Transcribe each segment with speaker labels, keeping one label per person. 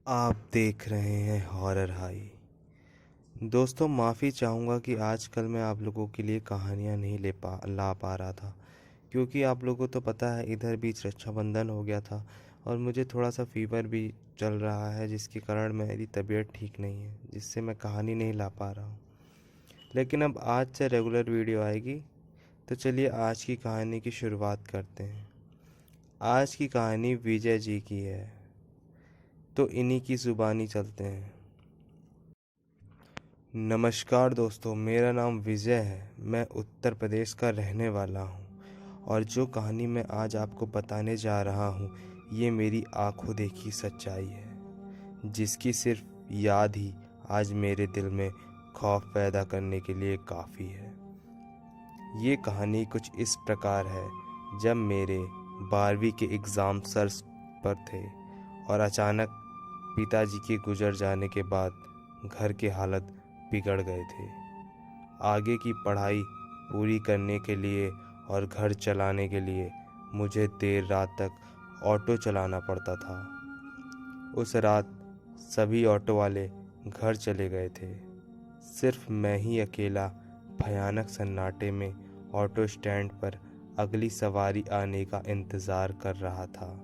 Speaker 1: आप देख रहे हैं हॉरर हाई। दोस्तों, माफ़ी चाहूँगा कि आजकल मैं आप लोगों के लिए कहानियाँ नहीं ला पा रहा था, क्योंकि आप लोगों को तो पता है इधर बीच रक्षाबंधन हो गया था और मुझे थोड़ा सा फीवर भी चल रहा है, जिसके कारण मेरी तबीयत ठीक नहीं है, जिससे मैं कहानी नहीं ला पा रहा हूँ। लेकिन अब आज से रेगुलर वीडियो आएगी। तो चलिए आज की कहानी की शुरुआत करते हैं। आज की कहानी विजय जी की है, तो इन्हीं की ज़ुबानी चलते हैं। नमस्कार दोस्तों, मेरा नाम विजय है। मैं उत्तर प्रदेश का रहने वाला हूँ और जो कहानी मैं आज आपको बताने जा रहा हूँ, ये मेरी आंखों देखी सच्चाई है, जिसकी सिर्फ याद ही आज मेरे दिल में खौफ पैदा करने के लिए काफ़ी है। ये कहानी कुछ इस प्रकार है। जब मेरे 12वीं के एग्ज़ाम सर पर थे और अचानक पिताजी के गुजर जाने के बाद घर के हालत बिगड़ गए थे। आगे की पढ़ाई पूरी करने के लिए और घर चलाने के लिए मुझे देर रात तक ऑटो चलाना पड़ता था। उस रात सभी ऑटो वाले घर चले गए थे। सिर्फ मैं ही अकेला भयानक सन्नाटे में ऑटो स्टैंड पर अगली सवारी आने का इंतज़ार कर रहा था।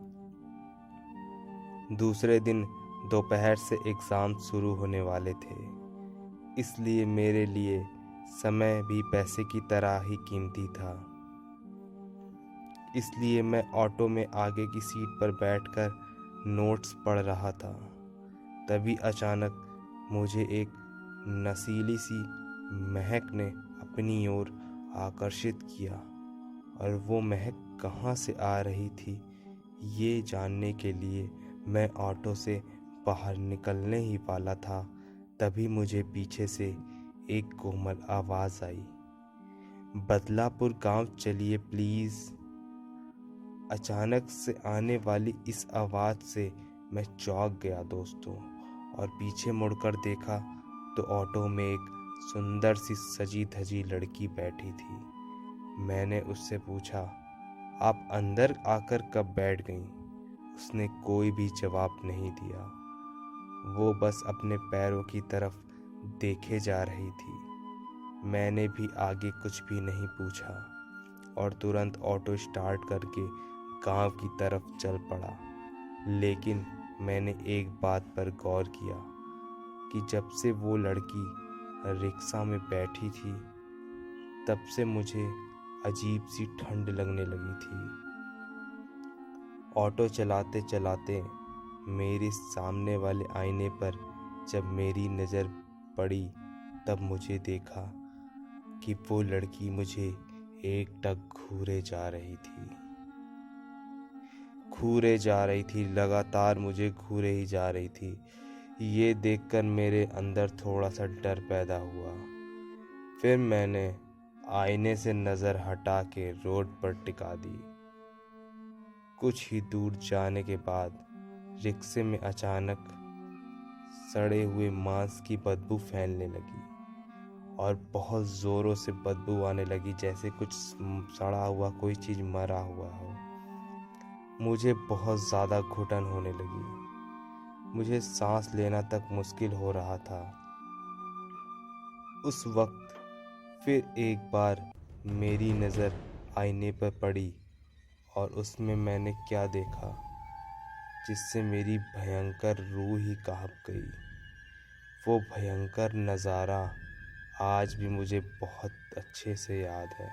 Speaker 1: दूसरे दिन दोपहर से एग्ज़ाम शुरू होने वाले थे, इसलिए मेरे लिए समय भी पैसे की तरह ही कीमती था। इसलिए मैं ऑटो में आगे की सीट पर बैठकर नोट्स पढ़ रहा था। तभी अचानक मुझे एक नशीली सी महक ने अपनी ओर आकर्षित किया, और वो महक कहाँ से आ रही थी, ये जानने के लिए मैं ऑटो से बाहर निकलने ही वाला था। तभी मुझे पीछे से एक कोमल आवाज़ आई, बदलापुर गांव चलिए प्लीज़। अचानक से आने वाली इस आवाज़ से मैं चौंक गया दोस्तों, और पीछे मुड़कर देखा तो ऑटो में एक सुंदर सी सजी धजी लड़की बैठी थी। मैंने उससे पूछा, आप अंदर आकर कब बैठ गईं? उसने कोई भी जवाब नहीं दिया। वो बस अपने पैरों की तरफ देखे जा रही थी। मैंने भी आगे कुछ भी नहीं पूछा और तुरंत ऑटो स्टार्ट करके गांव की तरफ चल पड़ा। लेकिन मैंने एक बात पर गौर किया कि जब से वो लड़की रिक्शा में बैठी थी, तब से मुझे अजीब सी ठंड लगने लगी थी। ऑटो चलाते चलाते मेरे सामने वाले आईने पर जब मेरी नज़र पड़ी, तब मुझे देखा कि वो लड़की मुझे एकटक घूरे जा रही थी, लगातार मुझे घूरे ही जा रही थी। ये देखकर मेरे अंदर थोड़ा सा डर पैदा हुआ। फिर मैंने आईने से नज़र हटा के रोड पर टिका दी। कुछ ही दूर जाने के बाद रिक्शे में अचानक सड़े हुए मांस की बदबू फैलने लगी, और बहुत ज़ोरों से बदबू आने लगी, जैसे कुछ सड़ा हुआ कोई चीज़ मरा हुआ हो। मुझे बहुत ज़्यादा घुटन होने लगी। मुझे सांस लेना तक मुश्किल हो रहा था। उस वक्त फिर एक बार मेरी नज़र आईने पर पड़ी, और उसमें मैंने क्या देखा जिससे मेरी भयंकर रूह ही कांप गई। वो भयंकर नज़ारा आज भी मुझे बहुत अच्छे से याद है,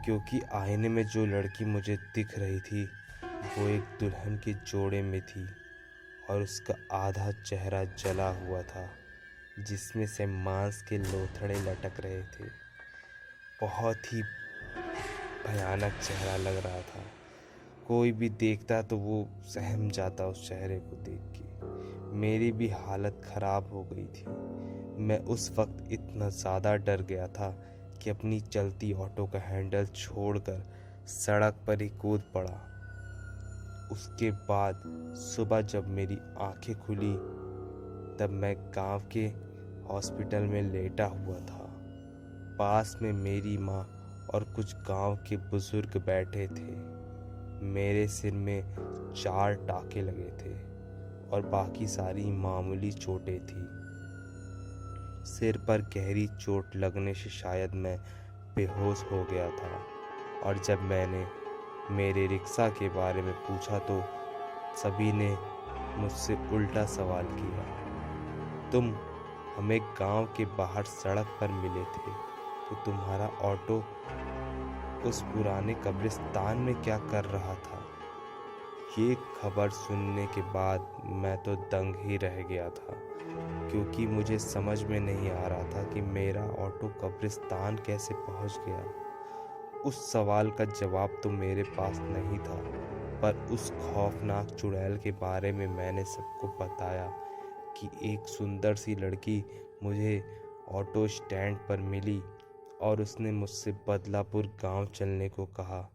Speaker 1: क्योंकि आईने में जो लड़की मुझे दिख रही थी वो एक दुल्हन के जोड़े में थी, और उसका आधा चेहरा जला हुआ था, जिसमें से मांस के लोथड़े लटक रहे थे। बहुत ही भयानक चेहरा लग रहा था। कोई भी देखता तो वो सहम जाता उस चेहरे को देख के। मेरी भी हालत ख़राब हो गई थी। मैं उस वक्त इतना ज़्यादा डर गया था कि अपनी चलती ऑटो का हैंडल छोड़कर सड़क पर ही कूद पड़ा। उसके बाद सुबह जब मेरी आंखें खुली, तब मैं गांव के हॉस्पिटल में लेटा हुआ था। पास में मेरी माँ और कुछ गांव के बुजुर्ग बैठे थे। मेरे सिर में 4 टाके लगे थे। और बाकी सारी मामूली चोटें थी। सिर पर गहरी चोट लगने से शायद मैं बेहोश हो गया था, और जब मैंने मेरे रिक्शा के बारे में पूछा तो सभी ने मुझसे उल्टा सवाल किया। तुम हमें गांव के बाहर सड़क पर मिले थे, तो तुम्हारा ऑटो उस पुराने कब्रिस्तान में क्या कर रहा था? ये खबर सुनने के बाद मैं तो दंग ही रह गया था, क्योंकि मुझे समझ में नहीं आ रहा था कि मेरा ऑटो कब्रिस्तान कैसे पहुंच गया। उस सवाल का जवाब तो मेरे पास नहीं था, पर उस खौफनाक चुड़ैल के बारे में मैंने सबको बताया कि एक सुंदर सी लड़की मुझे ऑटो स्टैंड पर मिली और उसने मुझसे बदलापुर गांव चलने को कहा।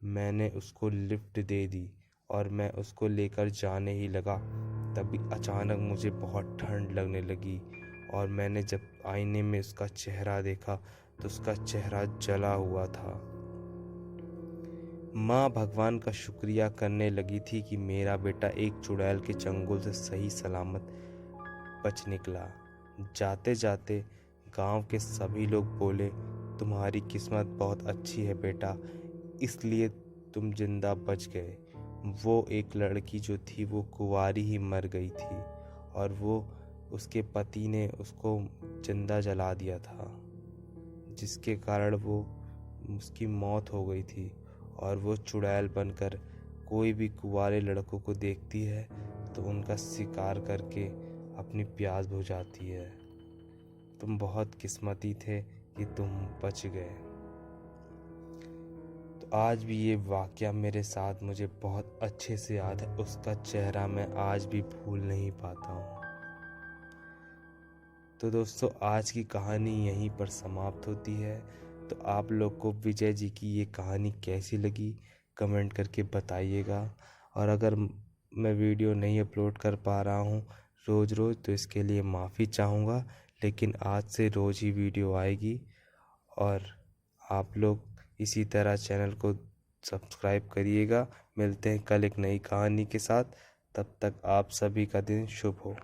Speaker 1: मैंने उसको लिफ्ट दे दी और मैं उसको लेकर जाने ही लगा, तभी अचानक मुझे बहुत ठंड लगने लगी और मैंने जब आईने में उसका चेहरा देखा तो उसका चेहरा जला हुआ था। माँ भगवान का शुक्रिया करने लगी थी कि मेरा बेटा एक चुड़ैल के चंगुल से सही सलामत बच निकला। जाते जाते गांव के सभी लोग बोले, तुम्हारी किस्मत बहुत अच्छी है बेटा, इसलिए तुम जिंदा बच गए। वो एक लड़की जो थी वो कुंवारी ही मर गई थी और वो उसके पति ने उसको जिंदा जला दिया था, जिसके कारण वो उसकी मौत हो गई थी। और वो चुड़ैल बनकर कोई भी कुंवारे लड़कों को देखती है तो उनका शिकार करके अपनी प्यास बुझाती है। तुम बहुत किस्मती थे कि तुम बच गए। तो आज भी ये वाकया मेरे साथ मुझे बहुत अच्छे से याद है, उसका चेहरा मैं आज भी भूल नहीं पाता हूँ। तो दोस्तों, आज की कहानी यहीं पर समाप्त होती है। तो आप लोग को विजय जी की ये कहानी कैसी लगी कमेंट करके बताइएगा। और अगर मैं वीडियो नहीं अपलोड कर पा रहा हूँ रोज़ रोज़ तो इसके लिए माफ़ी चाहूँगा, लेकिन आज से रोज़ ही वीडियो आएगी। और आप लोग इसी तरह चैनल को सब्सक्राइब करिएगा। मिलते हैं कल एक नई कहानी के साथ, तब तक आप सभी का दिन शुभ हो।